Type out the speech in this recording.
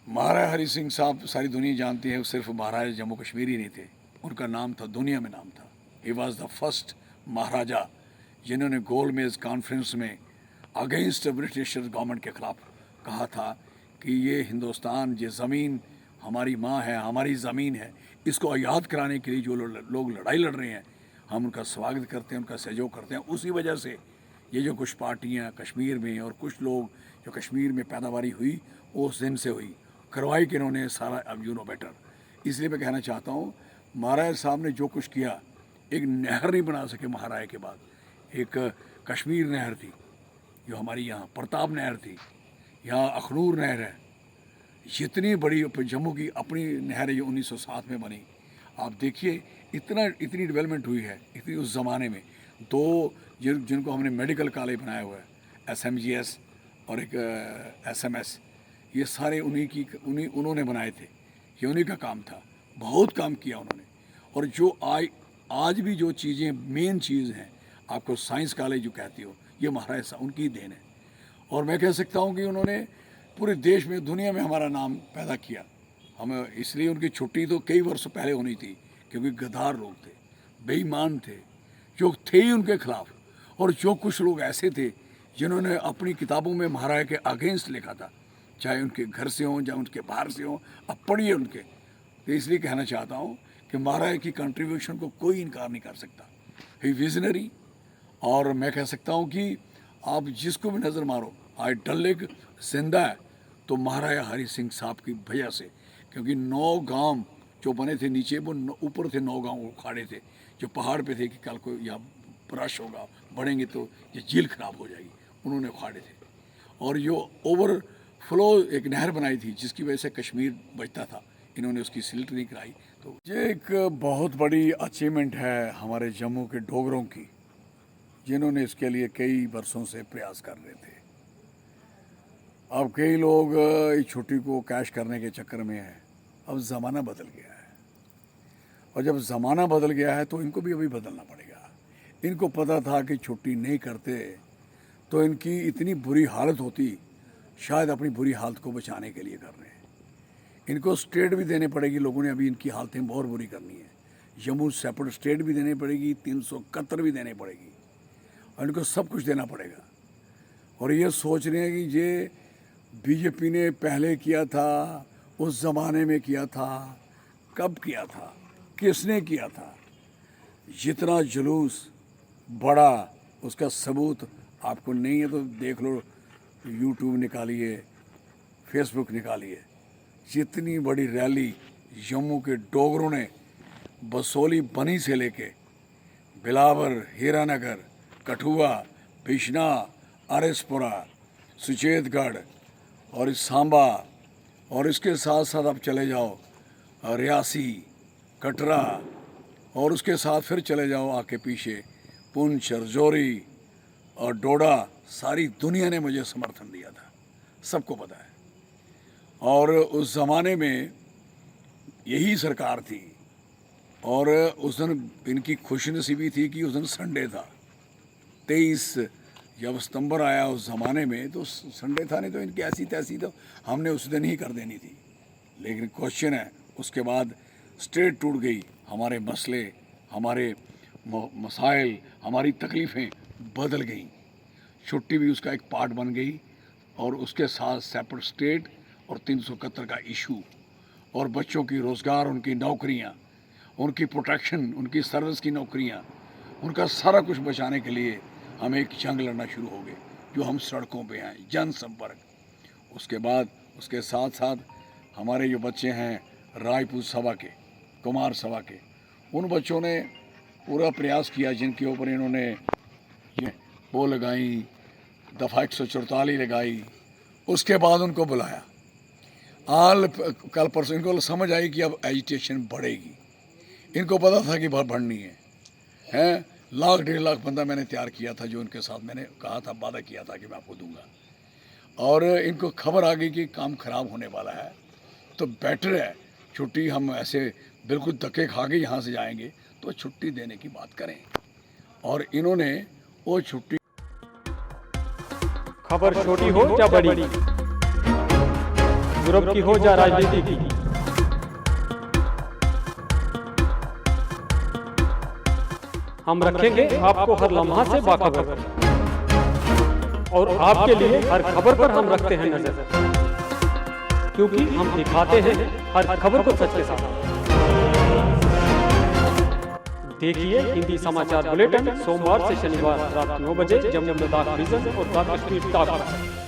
महाराजा हरि सिंह साहब सारी दुनिया जानती है, वो सिर्फ महाराजा जम्मू कश्मीर ही नहीं थे, उनका नाम था, दुनिया में नाम था। ही वॉज द फर्स्ट महाराजा जिन्होंने गोलमेज कॉन्फ्रेंस में अगेंस्ट ब्रिटिश गवर्नमेंट के ख़िलाफ़ कहा था कि ये हिंदुस्तान, ये ज़मीन हमारी माँ है, हमारी ज़मीन है। इसको याद कराने के लिए जो लोग लड़ाई लड़ रहे हैं, हम उनका स्वागत करते हैं, उनका सहयोग करते हैं। उसी वजह से ये जो कुछ पार्टियाँ कश्मीर में और कुछ लोग जो कश्मीर में पैदावारी हुई, वो उस दिन से हुई, करवाई कि इन्होंने सारा अब यू नो बेटर। इसलिए मैं कहना चाहता हूँ, महाराज साहब ने जो कुछ किया, एक नहर नहीं बना सके महाराज के बाद। एक कश्मीर नहर थी जो हमारी यहाँ, प्रताप नहर थी, यहाँ अखनूर नहर है, जितनी बड़ी जम्मू की अपनी नहर है जो 1907 में बनी। आप देखिए इतनी डेवलपमेंट हुई है, इतनी उस ज़माने में। दो जिनको हमने मेडिकल कॉलेज बनाया हुआ है, SMGS और एक SMS, ये सारे उन्होंने बनाए थे, ये उन्हीं का काम था। बहुत काम किया उन्होंने। और जो आज भी जो चीज़ें मेन चीज़ हैं, आपको साइंस कॉलेज जो कहती हो, ये महाराज साहब उनकी देन है। और मैं कह सकता हूँ कि उन्होंने पूरे देश में, दुनिया में हमारा नाम पैदा किया। हमें इसलिए उनकी छुट्टी तो कई वर्षों पहले होनी थी, क्योंकि गद्दार लोग थे, बेईमान थे, जो थे ही उनके खिलाफ। और जो कुछ लोग ऐसे थे जिन्होंने अपनी किताबों में महाराज के अगेंस्ट लिखा था, चाहे उनके घर से हों, चाहे उनके बाहर से हों, अब पढ़िए उनके। तो इसलिए कहना चाहता हूँ कि महाराज की कंट्रीब्यूशन को कोई इनकार नहीं कर सकता। ही विजनरी। और मैं कह सकता हूँ कि आप जिसको भी नज़र मारो, आज डल लेक जिंदा है तो महाराजा हरि सिंह साहब की वजह से। क्योंकि 9 गांव जो बने थे नीचे, वो ऊपर थे 9 गांव उखाड़े थे जो पहाड़ पे थे कि कल को यहाँ ब्रश होगा, बढ़ेंगे तो ये झील खराब हो जाएगी, उन्होंने उखाड़े थे। और जो ओवरफ्लो एक नहर बनाई थी जिसकी वजह से कश्मीर बचता था, इन्होंने उसकी सिल्ट नहीं कराई। तो ये एक बहुत बड़ी अचीवमेंट है हमारे जम्मू के डोगरों की, जिन्होंने इसके लिए कई वर्षों से प्रयास कर रहे थे। अब कई लोग इस छुट्टी को कैश करने के चक्कर में हैं। अब ज़माना बदल गया है, और जब ज़माना बदल गया है तो इनको भी अभी बदलना पड़ेगा। इनको पता था कि छुट्टी नहीं करते तो इनकी इतनी बुरी हालत होती, शायद अपनी बुरी हालत को बचाने के लिए कर रहे हैं। इनको स्टेट भी देने पड़ेगी, लोगों ने अभी इनकी हालतें बहुत बुरी करनी है। जम्मू सेपरेट स्टेट भी देनी पड़ेगी, 371 भी देनी पड़ेगी, और इनको सब कुछ देना पड़ेगा। और ये सोच रहे हैं कि ये बीजेपी ने पहले किया था, उस ज़माने में किया था, कब किया था, किसने किया था। जितना जुलूस बड़ा, उसका सबूत आपको नहीं है तो देख लो, यूट्यूब निकालिए, फेसबुक निकालिए। जितनी बड़ी रैली जम्मू के डोगरों ने बसोली बनी से लेके बिलावर, हीरानगर, कठुआ, बिश्ना, आरएसपुरा, सुचेतगढ़ और सांबा, और इसके साथ साथ आप चले जाओ रियासी, कटरा, और उसके साथ फिर चले जाओ आके पीछे पुंछ, रजौरी और डोडा। सारी दुनिया ने मुझे समर्थन दिया था, सबको पता है। और उस ज़माने में यही सरकार थी। और उस दिन इनकी खुशनसीबी थी कि उस दिन संडे था, 23 जब सितंबर आया उस ज़माने में तो संडे था, नहीं तो इनकी ऐसी तैसी तो हमने उस दिन ही कर देनी थी। लेकिन क्वेश्चन है, उसके बाद स्टेट टूट गई, हमारे मसले, हमारे मसाइल, हमारी तकलीफ़ें बदल गई। छुट्टी भी उसका एक पार्ट बन गई, और उसके साथ सेपरेट स्टेट और 371 का इशू, और बच्चों की रोज़गार, उनकी नौकरियां, उनकी प्रोटेक्शन, उनकी सर्विस की नौकरियां, उनका सारा कुछ बचाने के लिए हम एक जंग लड़ना शुरू हो गए, जो हम सड़कों पे हैं, जनसंपर्क। उसके बाद उसके साथ साथ हमारे जो बच्चे हैं राजपूत सभा के, कुमार सभा के, उन बच्चों ने पूरा प्रयास किया, जिनके ऊपर इन्होंने ये वो लगाई, दफ़ा 144 लगाई। उसके बाद उनको बुलाया, कल परसों इनको समझ आई कि अब एजिटेशन बढ़ेगी। इनको पता था कि बढ़नी है। 1 डेढ़ लाख बंदा मैंने तैयार किया था, जो उनके साथ मैंने कहा था, वादा किया था कि मैं आपको दूंगा। और इनको खबर आ गई कि काम खराब होने वाला है, तो बेटर है छुट्टी, हम ऐसे बिल्कुल धक्के खा के यहाँ से जाएंगे तो छुट्टी देने की बात करें। और इन्होंने वो छुट्टी, खबर छोटी हो या बड़ी, यूरोप की हो या राजनीति की, हम रखेंगे आपको हर लम्हा से बाखबर और आपके लिए हर खबर पर हम रखते हैं नजर, क्योंकि हम दिखाते हैं हर खबर को सच के साथ। देखिए हिंदी समाचार बुलेटिन सोमवार से शनिवार रात 9 बजे जम्मू लद्दाख विजन और द कश्मीर टॉक पर।